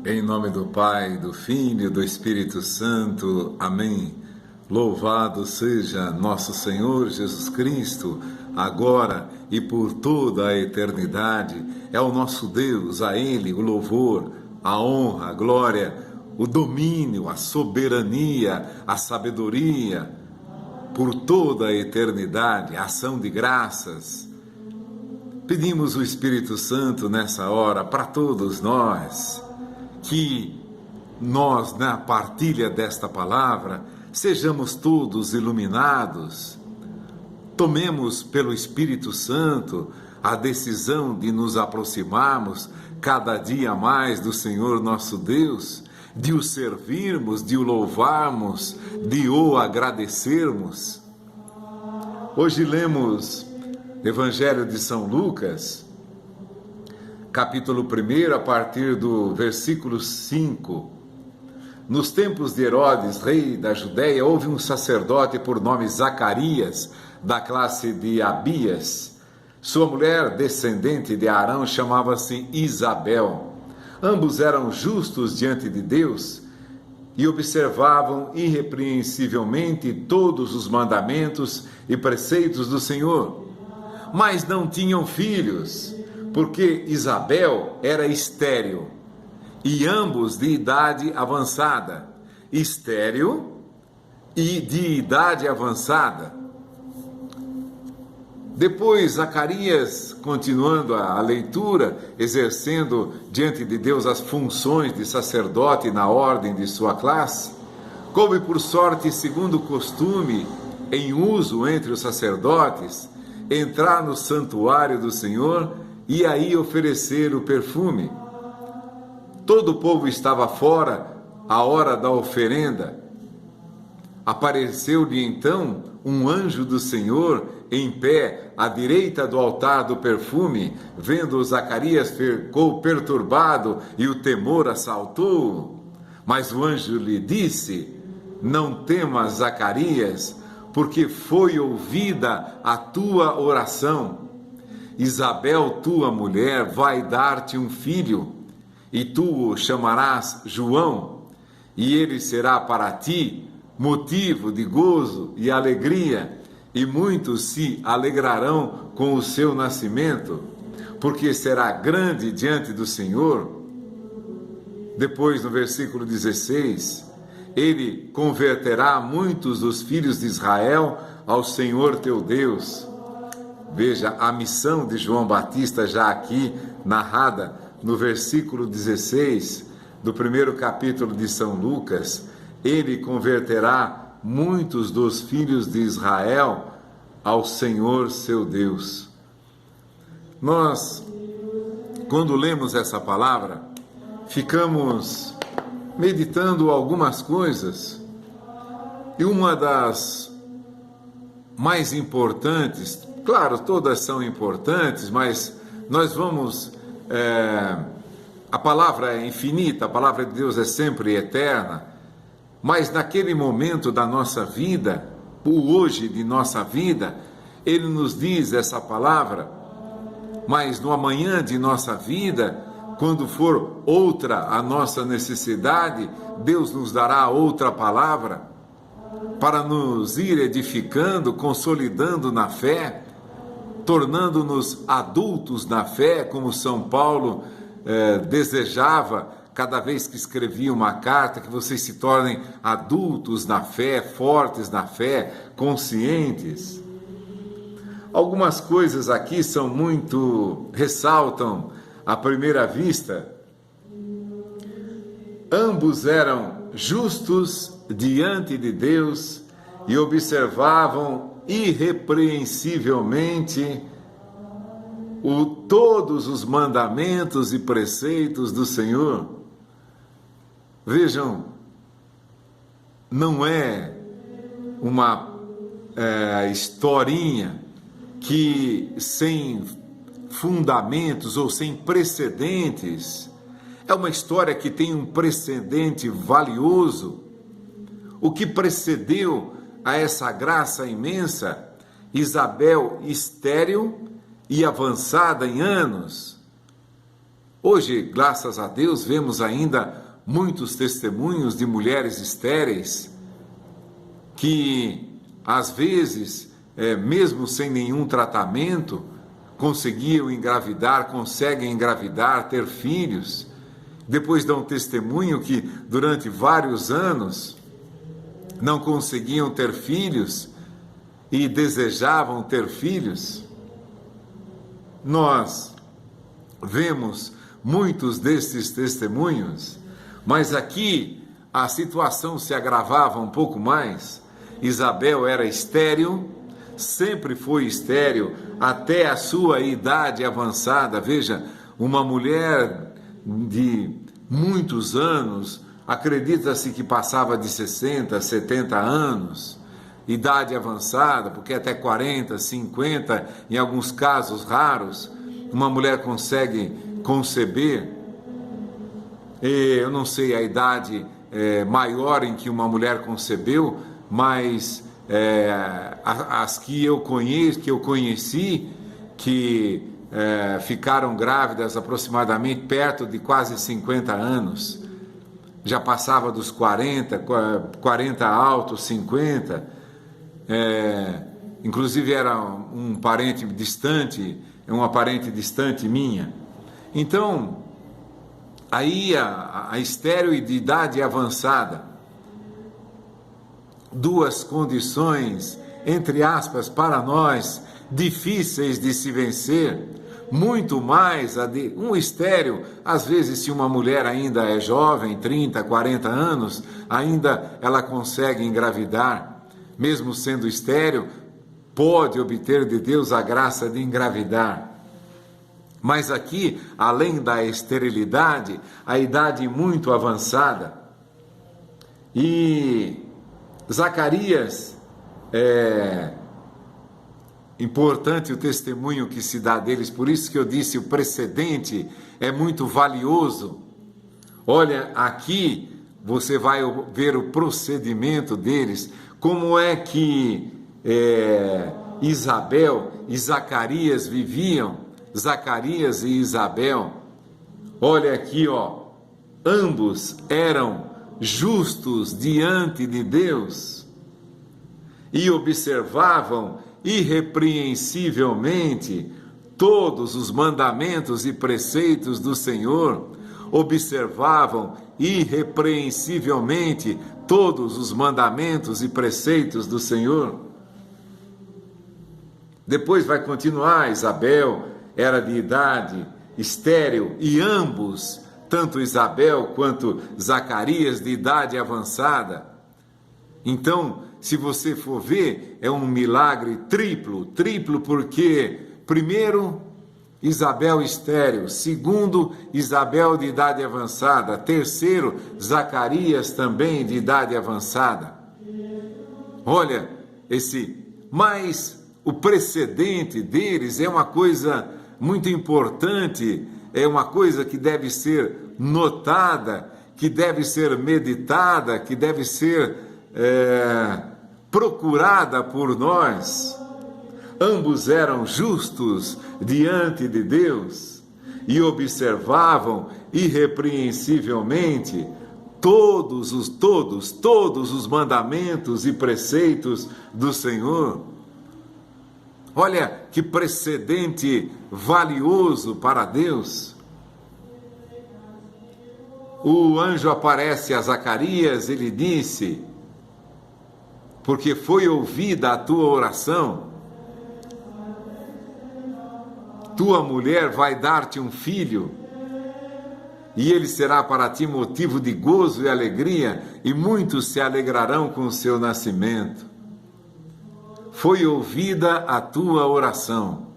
Em nome do Pai, do Filho e do Espírito Santo. Amém. Louvado seja nosso Senhor Jesus Cristo, agora e por toda a eternidade. É o nosso Deus, a Ele o louvor, a honra, a glória, o domínio, a soberania, a sabedoria, por toda a eternidade, a ação de graças. Pedimos o Espírito Santo nessa hora para todos nós, que nós, na partilha desta palavra, sejamos todos iluminados, tomemos pelo Espírito Santo a decisão de nos aproximarmos cada dia mais do Senhor nosso Deus, de o servirmos, de o louvarmos, de o agradecermos. Hoje lemos Evangelho de São Lucas, capítulo 1, a partir do versículo 5. Nos tempos de Herodes, rei da Judéia, houve um sacerdote por nome Zacarias, da classe de Abias. Sua mulher, descendente de Arão, chamava-se Isabel. Ambos eram justos diante de Deus e observavam irrepreensivelmente todos os mandamentos e preceitos do Senhor. Mas não tinham filhos, porque Isabel era estéril, e ambos de idade avançada. Estéril e de idade avançada. Depois, Zacarias, continuando a leitura, exercendo diante de Deus as funções de sacerdote na ordem de sua classe, coube por sorte, segundo o costume em uso entre os sacerdotes, entrar no santuário do Senhor e aí oferecer o perfume. Todo o povo estava fora à hora da oferenda. Apareceu-lhe então um anjo do Senhor em pé à direita do altar do perfume. Vendo Zacarias, ficou perturbado e o temor assaltou-o. Mas o anjo lhe disse: não temas, Zacarias, porque foi ouvida a tua oração. Isabel, tua mulher, vai dar-te um filho, e tu o chamarás João, e ele será para ti motivo de gozo e alegria, e muitos se alegrarão com o seu nascimento, porque será grande diante do Senhor. Depois, no versículo 16, ele converterá muitos dos filhos de Israel ao Senhor teu Deus. Veja a missão de João Batista já aqui narrada no versículo 16 do primeiro capítulo de São Lucas. Ele converterá muitos dos filhos de Israel ao Senhor seu Deus. Nós, quando lemos essa palavra, ficamos meditando algumas coisas, e uma das mais importantes, claro, todas são importantes, mas nós vamos, a palavra é infinita, a palavra de Deus é sempre eterna, mas naquele momento da nossa vida, o hoje de nossa vida, Ele nos diz essa palavra, mas no amanhã de nossa vida, quando for outra a nossa necessidade, Deus nos dará outra palavra para nos ir edificando, consolidando na fé, tornando-nos adultos na fé, como São Paulo desejava cada vez que escrevia uma carta, que vocês se tornem adultos na fé, fortes na fé, conscientes. Algumas coisas aqui são ressaltam à primeira vista. Ambos eram justos diante de Deus e observavam irrepreensivelmente todos os mandamentos e preceitos do Senhor. Vejam, não é uma historinha que sem fundamentos ou sem precedentes. É uma história que tem um precedente valioso. O que precedeu a essa graça imensa? Isabel estéril e avançada em anos, Hoje, graças a Deus, vemos ainda muitos testemunhos de mulheres estéreis que, às vezes, mesmo sem nenhum tratamento, conseguiam engravidar, conseguem engravidar, ter filhos. Depois dão testemunho que durante vários anos não conseguiam ter filhos e desejavam ter filhos. Nós vemos muitos desses testemunhos, mas aqui a situação se agravava um pouco mais. Isabel era estéril, sempre foi estéril até a sua idade avançada. Veja, uma mulher de muitos anos, acredita-se que passava de 60, 70 anos, idade avançada, porque até 40, 50, em alguns casos raros, uma mulher consegue conceber. Eu não sei a idade maior em que uma mulher concebeu, mas as que eu conheci, que ficaram grávidas aproximadamente perto de quase 50 anos, já passava dos 40 altos, 50, inclusive era uma parente distante minha. Então, aí a estéril e de idade avançada, duas condições, entre aspas, para nós, difíceis de se vencer, muito mais a de um estéril. Às vezes, se uma mulher ainda é jovem, 30, 40 anos, ainda ela consegue engravidar, mesmo sendo estéril, pode obter de Deus a graça de engravidar. Mas aqui, além da esterilidade, a idade muito avançada. E Zacarias, importante o testemunho que se dá deles, por isso que eu disse, o precedente é muito valioso. Olha, aqui você vai ver o procedimento deles, como é que Isabel e Zacarias viviam, Zacarias e Isabel. Olha aqui, ambos eram justos diante de Deus e observavam irrepreensivelmente todos os mandamentos e preceitos do Senhor, observavam irrepreensivelmente todos os mandamentos e preceitos do Senhor. Depois vai continuar, Isabel era de idade estéril e ambos, tanto Isabel quanto Zacarias, de idade avançada. Então, se você for ver, é um milagre triplo porque, primeiro, Isabel estéril, segundo, Isabel de idade avançada, terceiro, Zacarias também de idade avançada. Olha, mas o precedente deles é uma coisa muito importante, é uma coisa que deve ser notada, que deve ser meditada, que deve ser procurada por nós. Ambos eram justos diante de Deus e observavam irrepreensivelmente todos os mandamentos e preceitos do Senhor. Olha que precedente valioso para Deus. O anjo aparece a Zacarias, ele disse: porque foi ouvida a tua oração, tua mulher vai dar-te um filho, e ele será para ti motivo de gozo e alegria, e muitos se alegrarão com o seu nascimento. Foi ouvida a tua oração.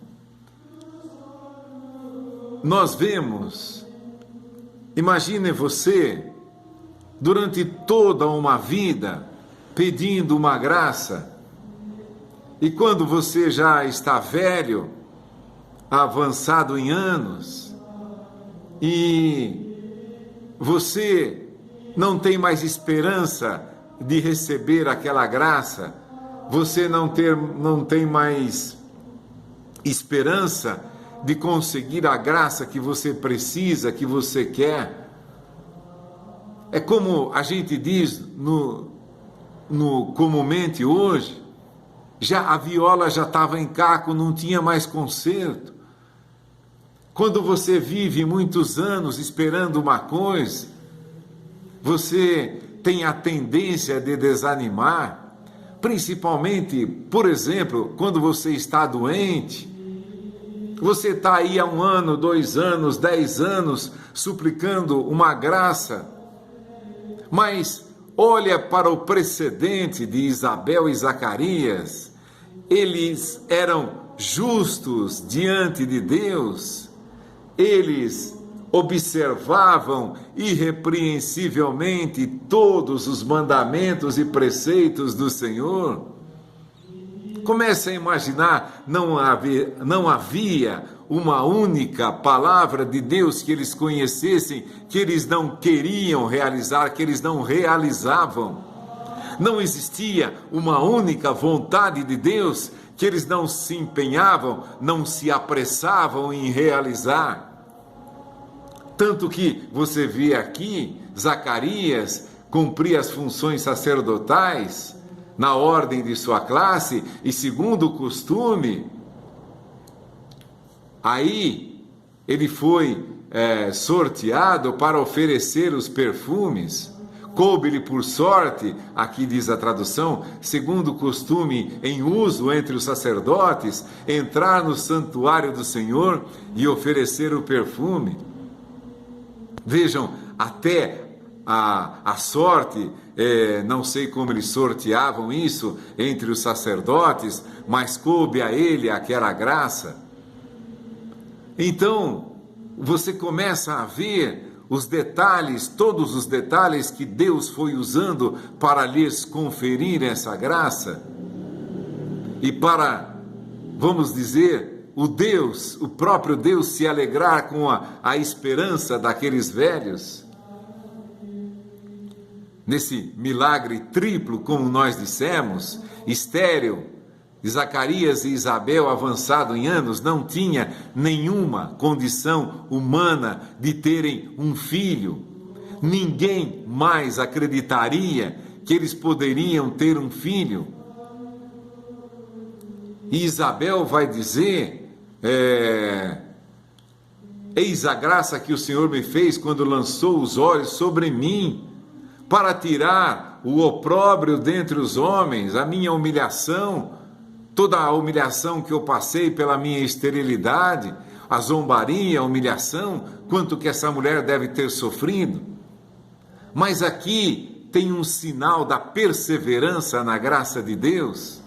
Nós vemos, imagine você, durante toda uma vida, pedindo uma graça, e quando você já está velho, avançado em anos, e você não tem mais esperança de receber aquela graça, você não tem mais esperança de conseguir a graça que você precisa, que você quer. É como a gente diz comumente hoje, a viola já estava em caco, não tinha mais conserto. Quando você vive muitos anos esperando uma coisa, você tem a tendência de desanimar, principalmente, por exemplo, quando você está doente. Você está aí há 1 ano, 2 anos, 10 anos, suplicando uma graça, mas olha para o precedente de Isabel e Zacarias. Eles eram justos diante de Deus, eles observavam irrepreensivelmente todos os mandamentos e preceitos do Senhor. Comece a imaginar, não havia uma única palavra de Deus que eles conhecessem, que eles não queriam realizar, que eles não realizavam. Não existia uma única vontade de Deus que eles não se empenhavam, não se apressavam em realizar. Tanto que você vê aqui, Zacarias cumpria as funções sacerdotais na ordem de sua classe e segundo o costume. Aí ele foi sorteado para oferecer os perfumes. Coube-lhe por sorte, aqui diz a tradução, segundo o costume em uso entre os sacerdotes, entrar no santuário do Senhor e oferecer o perfume. Vejam, até a sorte, não sei como eles sorteavam isso entre os sacerdotes, mas coube a ele aquela graça. Então, você começa a ver os detalhes, todos os detalhes que Deus foi usando para lhes conferir essa graça. E para, vamos dizer, o próprio Deus se alegrar com a esperança daqueles velhos. Nesse milagre triplo, como nós dissemos, estéril, Zacarias e Isabel, avançado em anos, não tinha nenhuma condição humana de terem um filho. Ninguém mais acreditaria que eles poderiam ter um filho. E Isabel vai dizer, eis a graça que o Senhor me fez quando lançou os olhos sobre mim, para tirar o opróbrio dentre os homens, a minha humilhação, toda a humilhação que eu passei pela minha esterilidade, a zombaria, a humilhação, quanto que essa mulher deve ter sofrido. Mas aqui tem um sinal da perseverança na graça de Deus.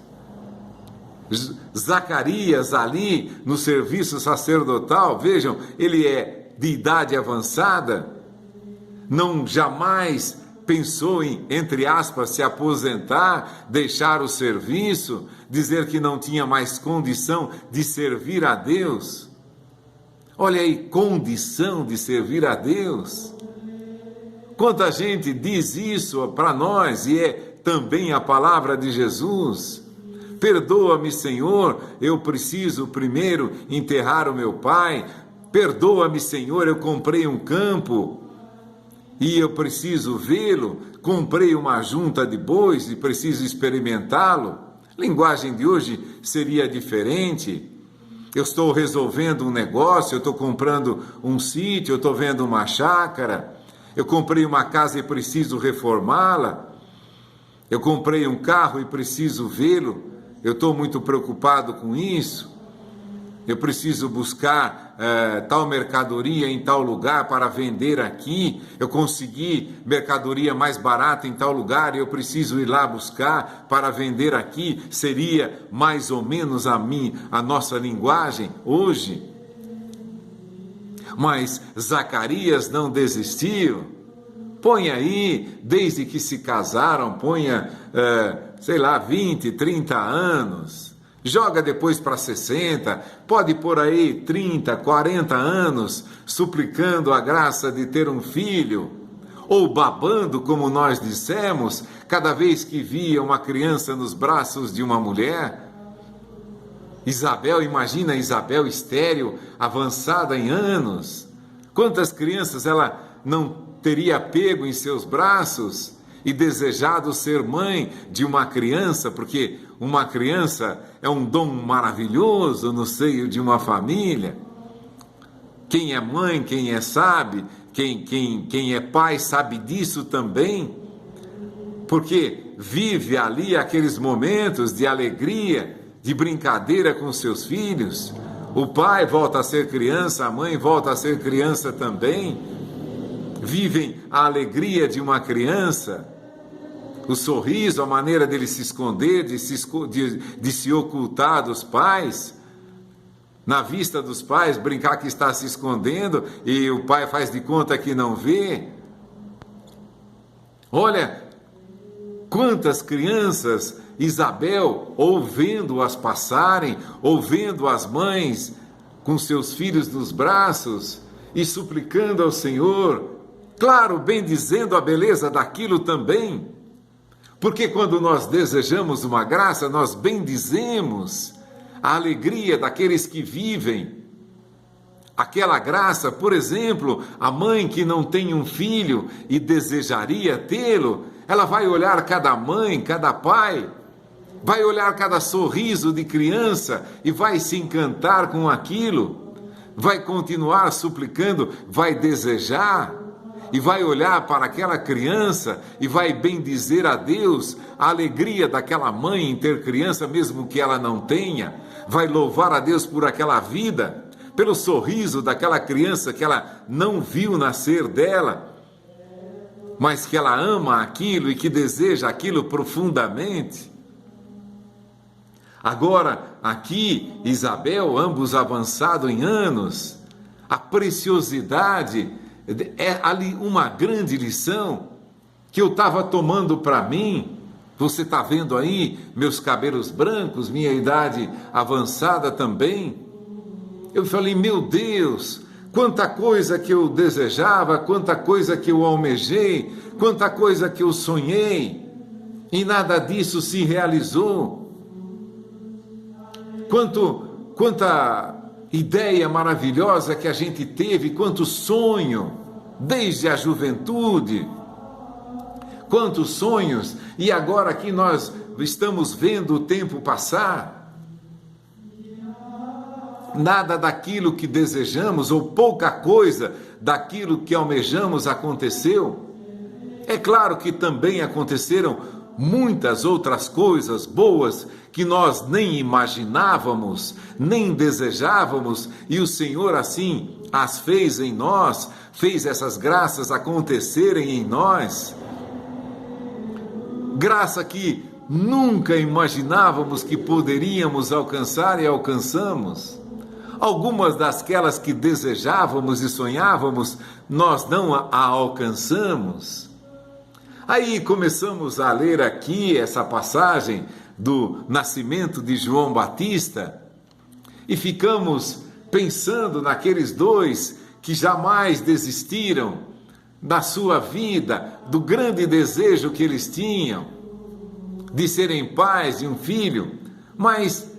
Zacarias ali no serviço sacerdotal, vejam, ele é de idade avançada, não jamais pensou em, entre aspas, se aposentar, deixar o serviço, dizer que não tinha mais condição de servir a Deus. Olha aí, condição de servir a Deus. Quanta gente diz isso para nós, e é também a palavra de Jesus. Perdoa-me, Senhor, eu preciso primeiro enterrar o meu pai. Perdoa-me, Senhor, eu comprei um campo e eu preciso vê-lo. Comprei uma junta de bois e preciso experimentá-lo. Linguagem de hoje seria diferente. Eu estou resolvendo um negócio, eu estou comprando um sítio, eu estou vendo uma chácara. Eu comprei uma casa e preciso reformá-la. Eu comprei um carro e preciso vê-lo. Eu estou muito preocupado com isso. Eu preciso buscar tal mercadoria em tal lugar para vender aqui. Eu consegui mercadoria mais barata em tal lugar e eu preciso ir lá buscar para vender aqui. Seria mais ou menos a nossa linguagem hoje. Mas Zacarias não desistiu. Põe aí, desde que se casaram, ponha, 20, 30 anos. Joga depois para 60, pode pôr aí 30, 40 anos, suplicando a graça de ter um filho, ou babando, como nós dissemos, cada vez que via uma criança nos braços de uma mulher. Isabel, imagina Isabel estéril, avançada em anos. Quantas crianças ela não teria pego em seus braços e desejado ser mãe de uma criança, porque uma criança é um dom maravilhoso no seio de uma família. Quem é mãe, quem é pai sabe disso também, porque vive ali aqueles momentos de alegria, de brincadeira com seus filhos. O pai volta a ser criança, a mãe volta a ser criança também. Vivem a alegria de uma criança, o sorriso, a maneira dele se esconder, de se ocultar dos pais, na vista dos pais, brincar que está se escondendo e o pai faz de conta que não vê. Olha, quantas crianças Isabel, ou vendo-as passarem, ou vendo as mães com seus filhos nos braços e suplicando ao Senhor, claro, bendizendo a beleza daquilo também, porque quando nós desejamos uma graça, nós bendizemos a alegria daqueles que vivem aquela graça. Por exemplo, a mãe que não tem um filho e desejaria tê-lo, ela vai olhar cada mãe, cada pai, vai olhar cada sorriso de criança e vai se encantar com aquilo, vai continuar suplicando, vai desejar e vai olhar para aquela criança e vai bendizer a Deus a alegria daquela mãe em ter criança, mesmo que ela não tenha, vai louvar a Deus por aquela vida, pelo sorriso daquela criança que ela não viu nascer dela, mas que ela ama aquilo e que deseja aquilo profundamente. Agora, aqui, Isabel, ambos avançados em anos, a preciosidade, é ali uma grande lição que eu estava tomando para mim. Você está vendo aí meus cabelos brancos, minha idade avançada também. Eu falei, meu Deus, quanta coisa que eu desejava, quanta coisa que eu almejei, quanta coisa que eu sonhei, e nada disso se realizou. Quanta ideia maravilhosa que a gente teve, quanto sonho, desde a juventude, quantos sonhos, e agora aqui nós estamos vendo o tempo passar. Nada daquilo que desejamos, ou pouca coisa daquilo que almejamos aconteceu. É claro que também aconteceram muitas outras coisas boas que nós nem imaginávamos, nem desejávamos, e o Senhor assim as fez em nós, fez essas graças acontecerem em nós. Graça que nunca imaginávamos que poderíamos alcançar e alcançamos. Algumas daquelas que desejávamos e sonhávamos, nós não a alcançamos. Aí começamos a ler aqui essa passagem do nascimento de João Batista e ficamos pensando naqueles dois que jamais desistiram da sua vida, do grande desejo que eles tinham de serem pais de um filho, mas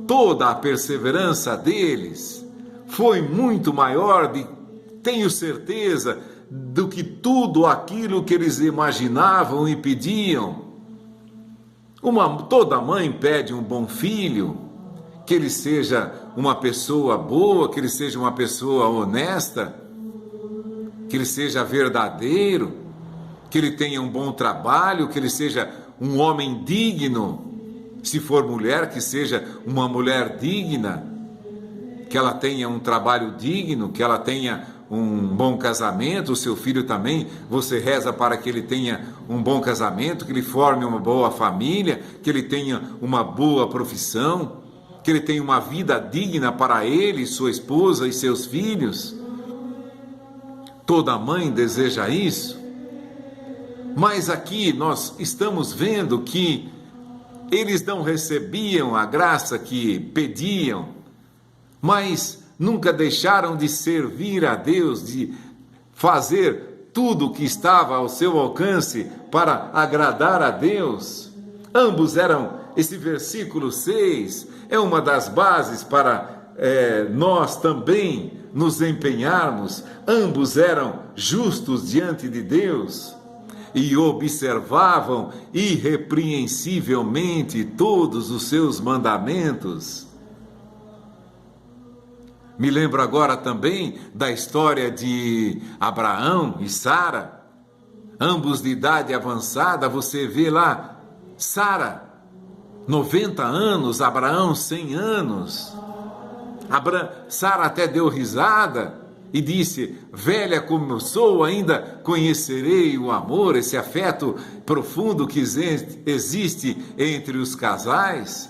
toda a perseverança deles foi muito maior, tenho certeza, do que tudo aquilo que eles imaginavam e pediam. Toda mãe pede um bom filho, que ele seja uma pessoa boa, que ele seja uma pessoa honesta, que ele seja verdadeiro, que ele tenha um bom trabalho, que ele seja um homem digno. Se for mulher, que seja uma mulher digna, que ela tenha um trabalho digno, que ela tenha um bom casamento. O seu filho também, você reza para que ele tenha um bom casamento, que ele forme uma boa família, que ele tenha uma boa profissão, que ele tenha uma vida digna para ele, sua esposa e seus filhos. Toda mãe deseja isso. Mas aqui nós estamos vendo que eles não recebiam a graça que pediam, mas nunca deixaram de servir a Deus, de fazer tudo o que estava ao seu alcance para agradar a Deus. Ambos eram esse versículo 6 é uma das bases para nós também nos empenharmos. Ambos eram justos diante de Deus e observavam irrepreensivelmente todos os seus mandamentos. Me lembro agora também da história de Abraão e Sara, ambos de idade avançada. Você vê lá, Sara, 90 anos, Abraão, 100 anos. Sara até deu risada e disse: velha como eu sou, ainda conhecerei o amor, esse afeto profundo que existe entre os casais.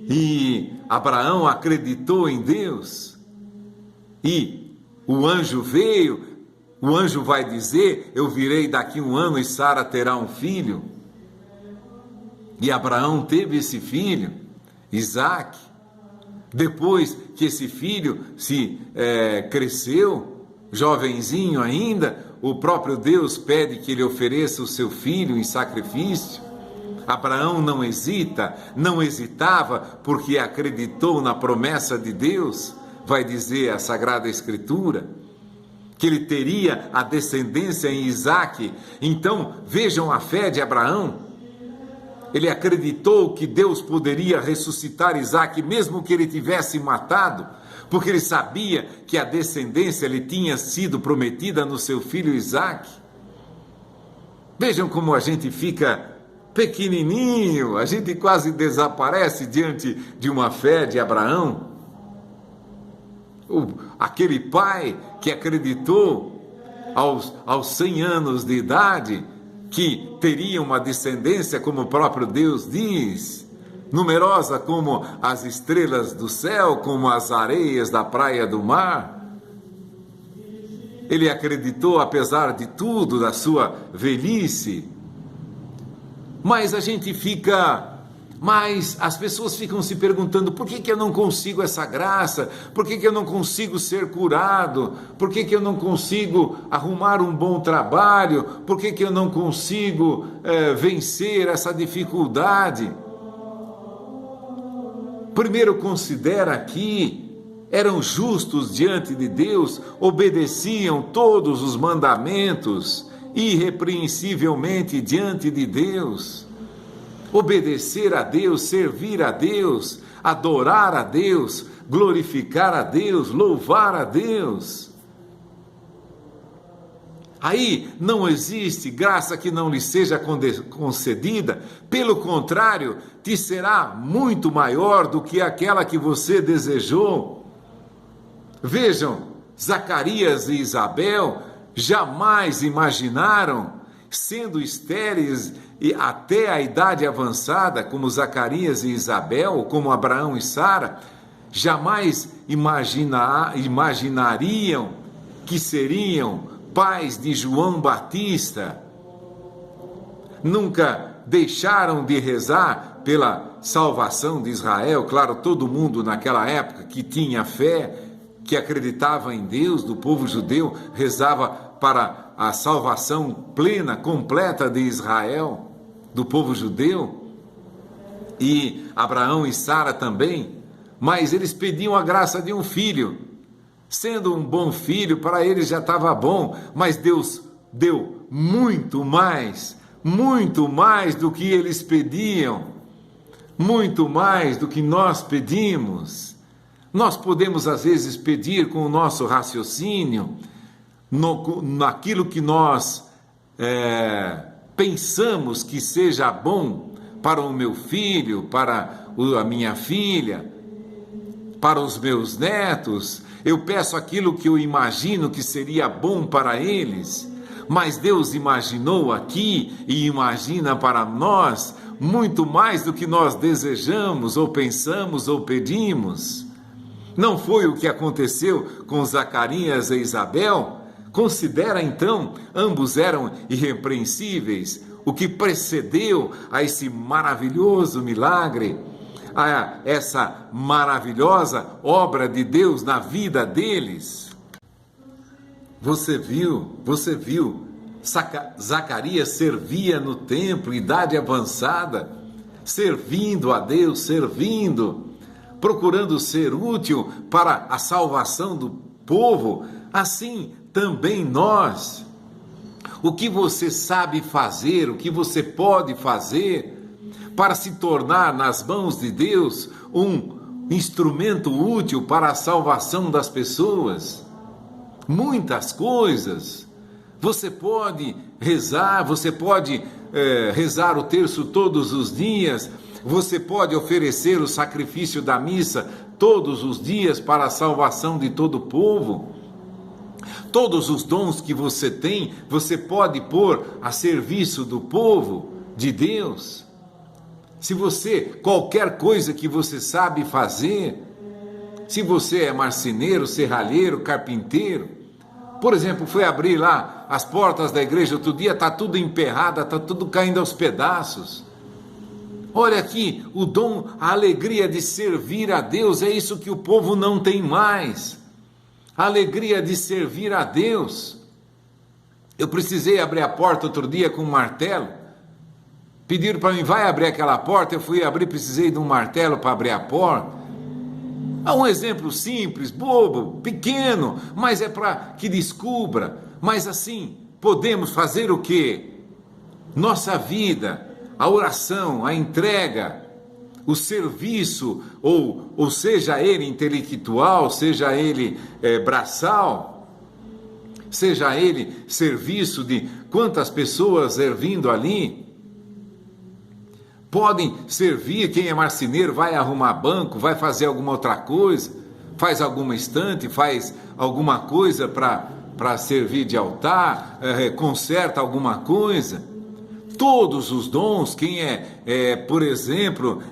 E Abraão acreditou em Deus, e o anjo veio. O anjo vai dizer: eu virei daqui 1 ano e Sara terá um filho. E Abraão teve esse filho, Isaque. Depois que esse filho cresceu, jovenzinho ainda, o próprio Deus pede que ele ofereça o seu filho em sacrifício. Abraão não hesitava, porque acreditou na promessa de Deus. Vai dizer a Sagrada Escritura que ele teria a descendência em Isaque. Então, vejam a fé de Abraão. Ele acreditou que Deus poderia ressuscitar Isaque, mesmo que ele tivesse matado, porque ele sabia que a descendência lhe tinha sido prometida no seu filho Isaque. Vejam como a gente fica pequenininho, a gente quase desaparece diante de uma fé de Abraão. Aquele pai que acreditou aos 100 anos de idade que teria uma descendência, como o próprio Deus diz, numerosa como as estrelas do céu, como as areias da praia do mar. Ele acreditou, apesar de tudo, da sua velhice. Mas as pessoas ficam se perguntando: por que eu não consigo essa graça? Por que eu não consigo ser curado? Por que eu não consigo arrumar um bom trabalho? Por que eu não consigo vencer essa dificuldade? Primeiro, considera que eram justos diante de Deus, obedeciam todos os mandamentos, irrepreensivelmente diante de Deus. Obedecer a Deus, servir a Deus, adorar a Deus, glorificar a Deus, louvar a Deus. Aí não existe graça que não lhe seja concedida, pelo contrário, te será muito maior do que aquela que você desejou. Vejam, Zacarias e Isabel jamais imaginaram, sendo estéreis e até a idade avançada, como Zacarias e Isabel, como Abraão e Sara, jamais imaginariam que seriam pais de João Batista. Nunca deixaram de rezar pela salvação de Israel. Claro, todo mundo naquela época que tinha fé, que acreditava em Deus, do povo judeu, rezava para a salvação plena, completa de Israel, do povo judeu, e Abraão e Sara também, mas eles pediam a graça de um filho. Sendo um bom filho, para eles já estava bom, mas Deus deu muito mais do que eles pediam, muito mais do que nós pedimos. Nós podemos às vezes pedir com o nosso raciocínio, naquilo que nós pensamos que seja bom para o meu filho, para a minha filha, para os meus netos. Eu peço aquilo que eu imagino que seria bom para eles, mas Deus imaginou aqui e imagina para nós muito mais do que nós desejamos, ou pensamos, ou pedimos. Não foi o que aconteceu com Zacarias e Isabel? Considera então, ambos eram irrepreensíveis. O que precedeu a esse maravilhoso milagre, a essa maravilhosa obra de Deus na vida deles. Você viu Zacarias servia no templo, idade avançada, servindo a Deus, procurando ser útil para a salvação do povo. Assim também nós. O que você sabe fazer, o que você pode fazer para se tornar nas mãos de Deus um instrumento útil para a salvação das pessoas? Muitas coisas. Você pode rezar, rezar o terço todos os dias, você pode oferecer o sacrifício da missa todos os dias para a salvação de todo o povo. Todos os dons que você tem, você pode pôr a serviço do povo de Deus. Qualquer coisa que você sabe fazer, se você é marceneiro, serralheiro, carpinteiro, por exemplo, foi abrir lá as portas da igreja outro dia, está tudo emperrado, está tudo caindo aos pedaços. Olha aqui, o dom, a alegria de servir a Deus, é isso que o povo não tem mais. A alegria de servir a Deus. Eu precisei abrir a porta outro dia com um martelo. Pediram para mim, vai abrir aquela porta, eu fui abrir, precisei de um martelo para abrir a porta. Há um exemplo simples, bobo, pequeno, mas é para que descubra. Mas assim, podemos fazer o quê? Nossa vida, a oração, a entrega, o serviço, ou seja ele intelectual, seja ele braçal, seja ele serviço de quantas pessoas servindo ali. Podem servir, quem é marceneiro vai arrumar banco, vai fazer alguma outra coisa, faz alguma estante, faz alguma coisa para servir de altar, conserta alguma coisa. Todos os dons, quem por exemplo,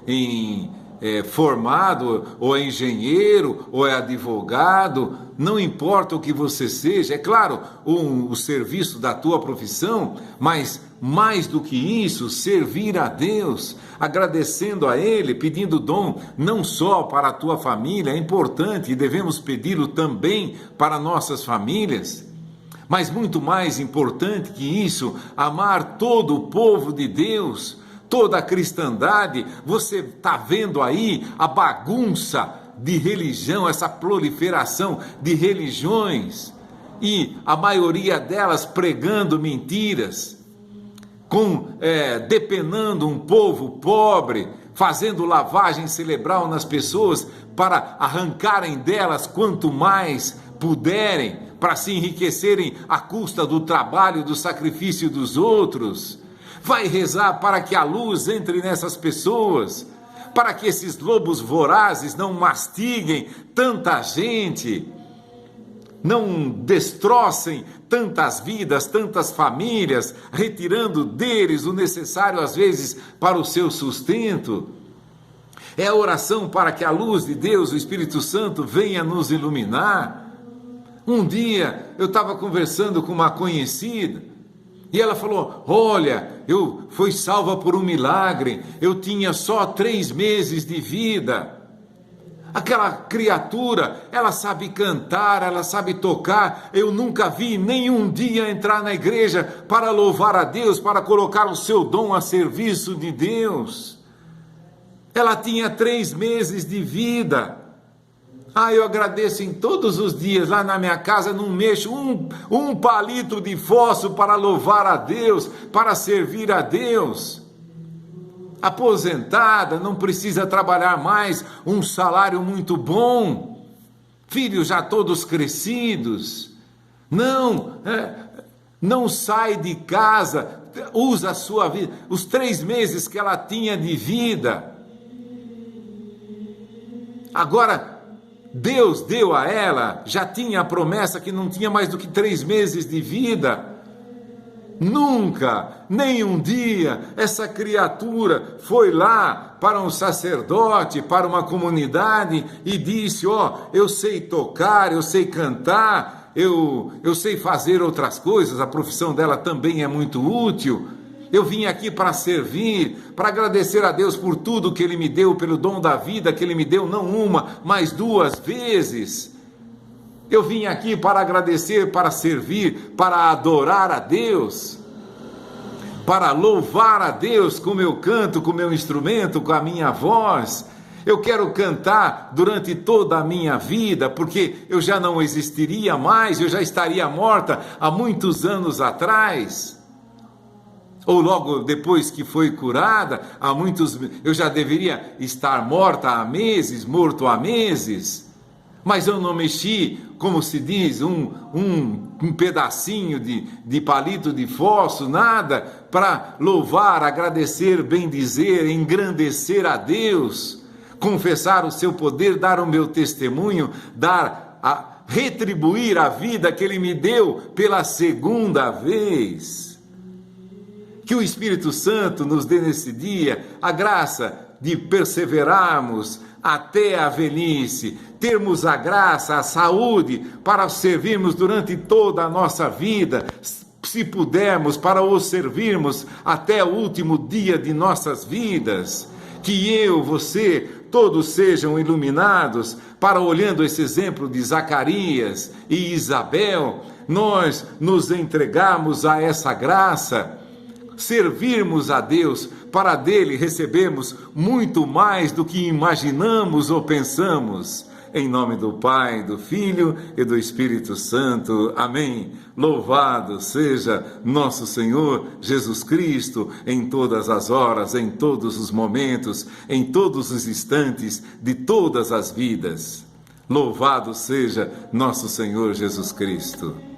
formado, ou é engenheiro, ou é advogado, não importa o que você seja, é claro, o serviço da tua profissão, mas mais do que isso, servir a Deus, agradecendo a Ele, pedindo dom não só para a tua família, é importante e devemos pedi-lo também para nossas famílias, mas muito mais importante que isso, amar todo o povo de Deus, toda a cristandade. Você está vendo aí a bagunça de religião, essa proliferação de religiões, e a maioria delas pregando mentiras, depenando um povo pobre, fazendo lavagem cerebral nas pessoas para arrancarem delas quanto mais puderem, para se enriquecerem à custa do trabalho e do sacrifício dos outros. Vai rezar para que a luz entre nessas pessoas, para que esses lobos vorazes não mastiguem tanta gente, não destrocem tantas vidas, tantas famílias, retirando deles o necessário às vezes para o seu sustento. É a oração para que a luz de Deus, o Espírito Santo, venha nos iluminar. Um dia eu estava conversando com uma conhecida e ela falou: olha, eu fui salva por um milagre, eu tinha só 3 meses de vida. Aquela criatura, ela sabe cantar, ela sabe tocar, eu nunca vi nenhum dia entrar na igreja para louvar a Deus, para colocar o seu dom a serviço de Deus. Ela tinha 3 meses de vida. Eu agradeço em todos os dias, lá na minha casa não mexo um palito de fósforo para louvar a Deus, para servir a Deus. Aposentada, não precisa trabalhar mais, um salário muito bom, filhos já todos crescidos. Não sai de casa, usa a sua vida, os 3 meses que ela tinha de vida. Agora, Deus deu a ela, já tinha a promessa que não tinha mais do que 3 meses de vida. Nunca, nem um dia, essa criatura foi lá para um sacerdote, para uma comunidade e disse: eu sei tocar, eu sei cantar, eu sei fazer outras coisas, a profissão dela também é muito útil. Eu vim aqui para servir, para agradecer a Deus por tudo que Ele me deu, pelo dom da vida que Ele me deu, não uma, mas 2 vezes. Eu vim aqui para agradecer, para servir, para adorar a Deus, para louvar a Deus com meu canto, com meu instrumento, com a minha voz. Eu quero cantar durante toda a minha vida, porque eu já não existiria mais, eu já estaria morta há muitos anos atrás. Ou logo depois que foi curada, eu já deveria estar morta há meses, morto há meses. Mas eu não mexi, como se diz, um pedacinho de palito de fósforo, nada, para louvar, agradecer, bendizer, engrandecer a Deus, confessar o seu poder, dar o meu testemunho, retribuir a vida que Ele me deu pela segunda vez. Que o Espírito Santo nos dê nesse dia a graça de perseverarmos até a velhice, termos a graça, a saúde para servirmos durante toda a nossa vida, se pudermos, para o servirmos até o último dia de nossas vidas. Que eu, você, todos sejam iluminados para, olhando esse exemplo de Zacarias e Isabel, nós nos entregarmos a essa graça, servirmos a Deus, para dele recebermos muito mais do que imaginamos ou pensamos. Em nome do Pai, do Filho e do Espírito Santo. Amém. Louvado seja nosso Senhor Jesus Cristo em todas as horas, em todos os momentos, em todos os instantes de todas as vidas. Louvado seja nosso Senhor Jesus Cristo.